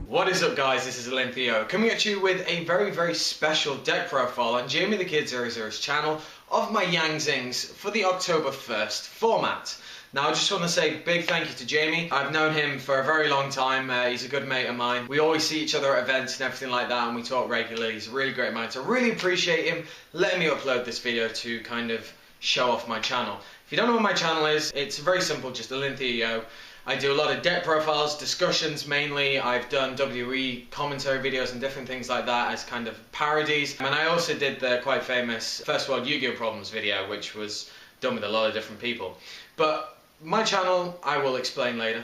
What is up, guys? This is Olympio coming at you with a very special deck profile on Jamie the Kid 00's channel of my Yang Zings for the October 1st format. Now, I just want to say big thank you to Jamie. I've known him for a very long time. He's a good mate of mine. We always see each other at events and everything like that, and we talk regularly. He's a really great man. So I really appreciate him letting me upload this video to kind of show off my channel. If you don't know what my channel is, it's very simple, just Olympio. I do a lot of deck profiles, discussions mainly. I've done WWE commentary videos and different things like that as kind of parodies. And I also did the quite famous First World Yu-Gi-Oh! Problems video, which was done with a lot of different people. But my channel, I will explain later.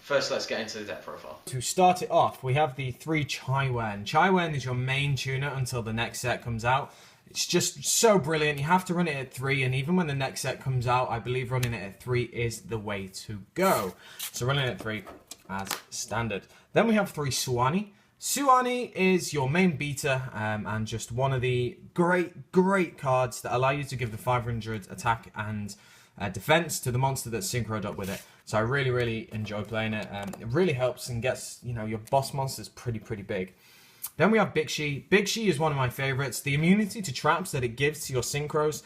First, let's get into the deck profile. To start it off, we have the 3 Chai Wen. Chai Wen is your main tuner until the next set comes out. It's just so brilliant. You have to run it at 3, and even when the next set comes out, I believe running it at 3 is the way to go. So running it at 3 as standard. Then we have 3 Suwani. Suwani is your main beta and just one of the great cards that allow you to give the 500 attack and defense to the monster that's synchroed up with it. So I really enjoy playing it. It really helps and gets, you know, your boss monsters pretty big. Then we have Big Shi. Big Shi is one of my favorites. The immunity to traps that it gives to your synchros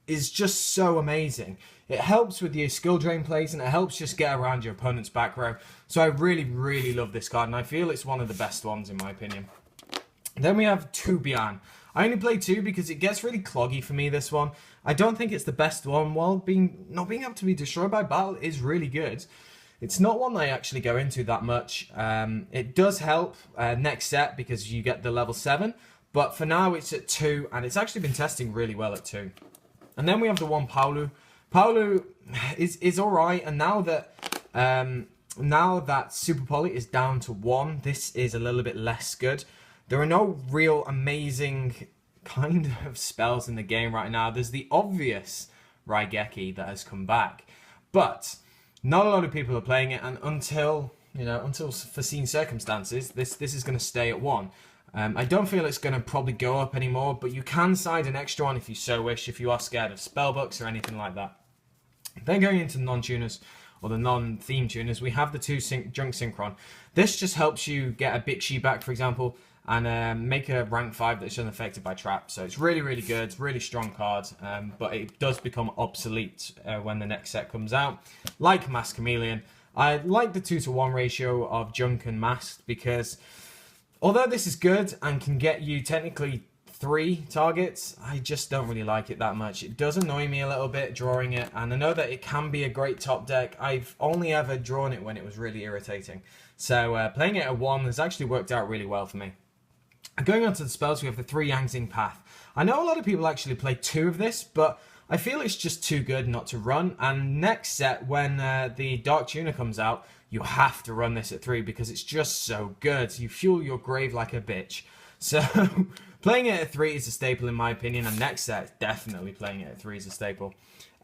is just so amazing. It helps with your skill drain plays, and it helps just get around your opponent's back row. So I really love this card, and I feel it's one of the best ones in my opinion. Then we have 2 Bian. I only play 2 because it gets really cloggy for me, this one. I don't think it's the best one. While not being able to be destroyed by battle is really good, it's not one that I actually go into that much. It does help next set because you get the level 7, but for now it's at 2, and it's actually been testing really well at 2. And then we have the 1 Paolu. Paolu is alright, and now that Super Poly is down to 1, this is a little bit less good. There are no real amazing kind of spells in the game right now. There's the obvious Raigeki that has come back, but not a lot of people are playing it, and until foreseen circumstances, this is going to stay at 1. I don't feel it's going to probably go up anymore, but you can side an extra one if you so wish, if you are scared of spellbooks or anything like that. Then going into non-tuners, or the non-theme tuners, we have the 2 Junk Synchron. This just helps you get a Big Shi back, for example, and make a rank 5 that's unaffected by trap. So it's really good, it's really strong card, but it does become obsolete when the next set comes out. Like Masked Chameleon, I like the 2-to-1 ratio of Junk and Masked because although this is good and can get you technically 3 targets, I just don't really like it that much. It does annoy me a little bit drawing it, and I know that it can be a great top deck. I've only ever drawn it when it was really irritating. So playing it at 1 has actually worked out really well for me. Going on to the spells, we have the 3 Yang Zing Path. I know a lot of people actually play 2 of this, but I feel it's just too good not to run. And next set, when the Dark Tuner comes out, you have to run this at 3 because it's just so good. You fuel your grave like a bitch. So playing it at 3 is a staple in my opinion, and next set, definitely playing it at 3 is a staple.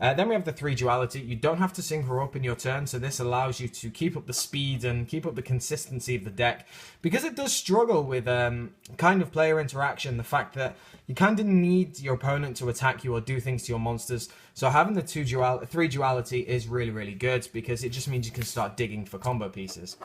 Then we have the 3 Duality. You don't have to synchro up in your turn, so this allows you to keep up the speed and keep up the consistency of the deck, because it does struggle with kind of player interaction, the fact that you kind of need your opponent to attack you or do things to your monsters. So having the 3 Duality is really good, because it just means you can start digging for combo pieces.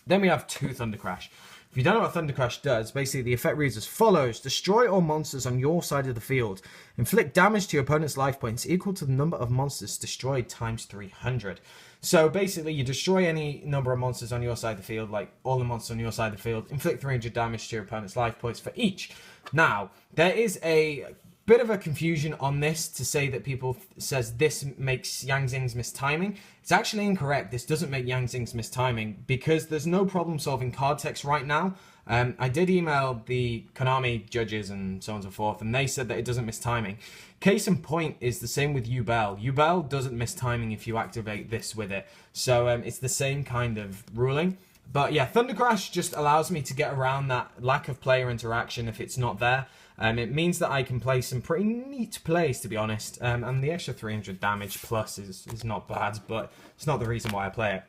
Then we have 2 Thunder Crash. If you don't know what Thunder Crash does, basically the effect reads as follows. Destroy all monsters on your side of the field. Inflict damage to your opponent's life points equal to the number of monsters destroyed times 300. So basically you destroy any number of monsters on your side of the field, like all the monsters on your side of the field, inflict 300 damage to your opponent's life points for each. Now, there is a bit of a confusion on this to say that people says this makes Yang Zing's miss timing. It's actually incorrect. This doesn't make Yang Zing's miss timing because there's no problem solving card text right now. I did email the Konami judges and so on and so forth, and they said that it doesn't miss timing. Case in point is the same with Yubel. Yubel doesn't miss timing if you activate this with it. So it's the same kind of ruling. But yeah, Thunder Crash just allows me to get around that lack of player interaction if it's not there. It means that I can play some pretty neat plays, to be honest. And the extra 300 damage plus is not bad, but it's not the reason why I play it.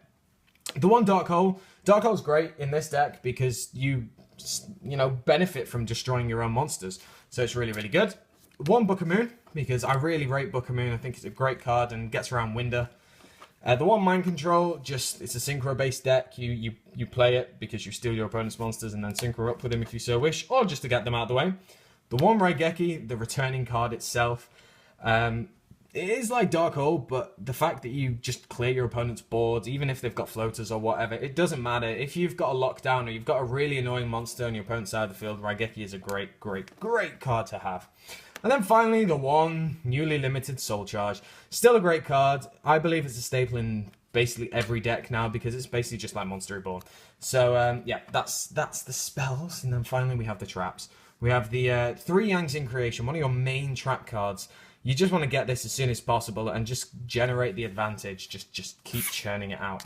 The 1 Dark Hole. Dark Hole's great in this deck because you benefit from destroying your own monsters. So it's really good. 1 Book of Moon, because I really rate Book of Moon. I think it's a great card and gets around Winder. The one Mind Control, just it's a synchro-based deck. You play it because you steal your opponent's monsters and then synchro up with them if you so wish, or just to get them out of the way. The one Raigeki, the returning card itself, it is like Dark Hole, but the fact that you just clear your opponent's boards, even if they've got floaters or whatever, it doesn't matter. If you've got a lockdown or you've got a really annoying monster on your opponent's side of the field, Raigeki is a great, great, great card to have. And then finally, the one newly limited Soul Charge. Still a great card. I believe it's a staple in basically every deck now because it's basically just like Monster Reborn. So yeah, that's the spells. And then finally we have the traps. We have the 3 Yang Zing Creation, one of your main trap cards. You just want to get this as soon as possible and just generate the advantage. Just keep churning it out.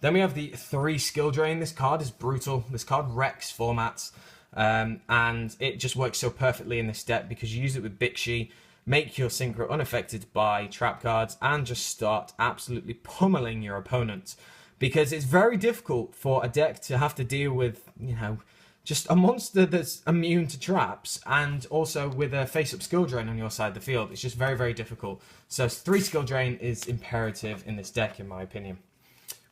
Then we have the 3 Skill Drain. This card is brutal. This card wrecks formats. And it just works so perfectly in this deck because you use it with Bixi, make your synchro unaffected by trap cards, and just start absolutely pummeling your opponent. Because it's very difficult for a deck to have to deal with, you know, just a monster that's immune to traps, and also with a face-up skill drain on your side of the field. It's just very, very difficult. So 3 skill drain is imperative in this deck, in my opinion.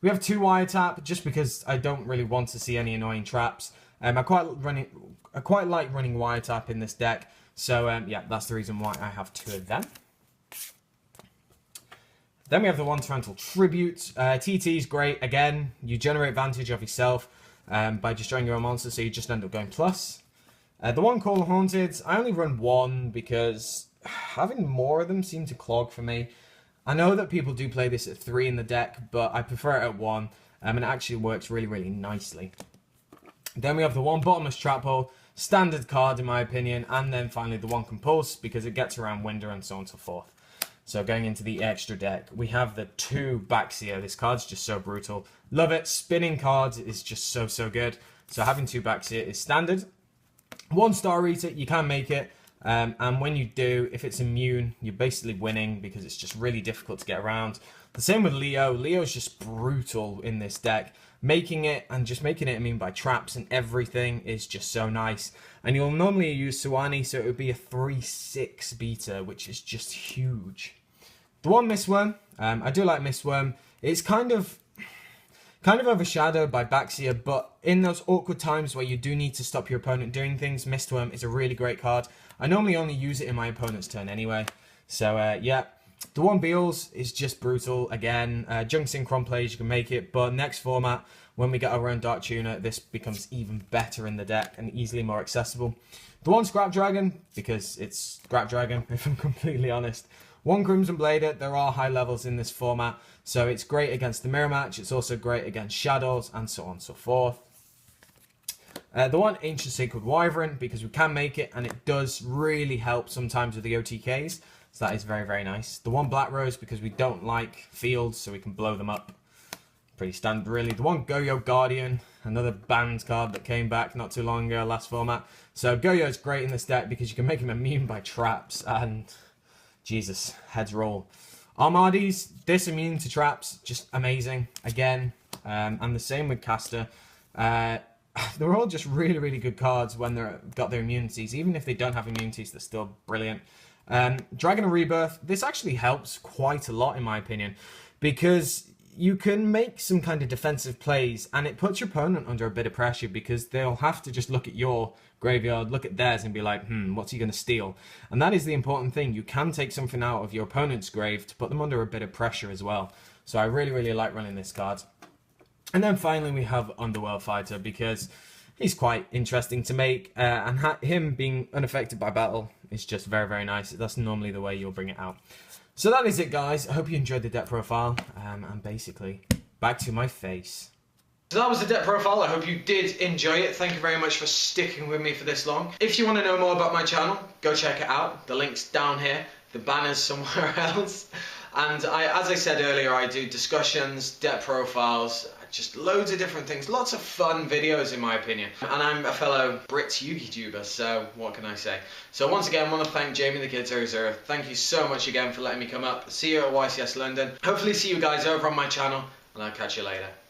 We have 2 wiretap, just because I don't really want to see any annoying traps. I quite like running wiretap in this deck, so yeah, that's the reason why I have 2 of them. Then we have the 1 Torrential Tribute. TT is great. Again, you generate advantage of yourself by destroying your own monster, so you just end up going plus. The 1 Call Haunted, I only run 1 because having more of them seem to clog for me. I know that people do play this at 3 in the deck, but I prefer it at 1, and it actually works really, really nicely. Then we have the 1 Bottomless Trap Hole, standard card in my opinion, and then finally the 1 Compulse because it gets around Winder and so on and so forth. So going into the extra deck, we have the 2 Baxia. This card's just so brutal. Love it. Spinning cards is just so, so good. So having 2 Baxia is standard. 1 Star Eater, you can make it. And when you do, if it's immune, you're basically winning because it's just really difficult to get around. The same with Leo. Leo's just brutal in this deck. Making it immune by traps and everything is just so nice. And you'll normally use Suwani, so it would be a 3/6 beta, which is just huge. The 1 Mistworm, I do like Mistworm. It's kind of overshadowed by Baxia, but in those awkward times where you do need to stop your opponent doing things, Mistworm is a really great card. I normally only use it in my opponent's turn anyway. So yeah. The 1 Beals is just brutal. Again, Junk Synchron plays, you can make it, but next format, when we get our own Dark Tuner, this becomes even better in the deck and easily more accessible. The 1 Scrap Dragon, because it's Scrap Dragon, if I'm completely honest. 1 Crimson Blader, there are high levels in this format, so it's great against the Mirror Match, it's also great against Shadows, and so on and so forth. The 1 Ancient Sacred Wyvern, because we can make it, and it does really help sometimes with the OTKs. So that is very, very nice. The 1 Black Rose, because we don't like fields, so we can blow them up. Pretty standard, really. The 1 Goyo Guardian, another banned card that came back not too long ago, last format. So Goyo is great in this deck because you can make him immune by traps, and Jesus, heads roll. Armades, this immune to traps, just amazing. Again, and the same with Caster. They're all just really, really good cards when they've got their immunities. Even if they don't have immunities, they're still brilliant. Dragon of Rebirth, this actually helps quite a lot in my opinion, because you can make some kind of defensive plays and it puts your opponent under a bit of pressure because they'll have to just look at your graveyard, look at theirs and be like, what's he going to steal? And that is the important thing. You can take something out of your opponent's grave to put them under a bit of pressure as well. So I really, really like running this card. And then finally we have Underworld Fighter because he's quite interesting to make, and him being unaffected by battle is just very, very nice. That's normally the way you'll bring it out. So that is it, guys. I hope you enjoyed the deck profile, and basically, back to my face. So that was the deck profile. I hope you did enjoy it. Thank you very much for sticking with me for this long. If you want to know more about my channel, go check it out. The link's down here. The banner's somewhere else. And as I said earlier, I do discussions, deck profiles, just loads of different things. Lots of fun videos, in my opinion. And I'm a fellow Brit YouTuber, so what can I say? So once again, I want to thank Jamie the Kid 00. Thank you so much again for letting me come up. See you at YCS London. Hopefully see you guys over on my channel, and I'll catch you later.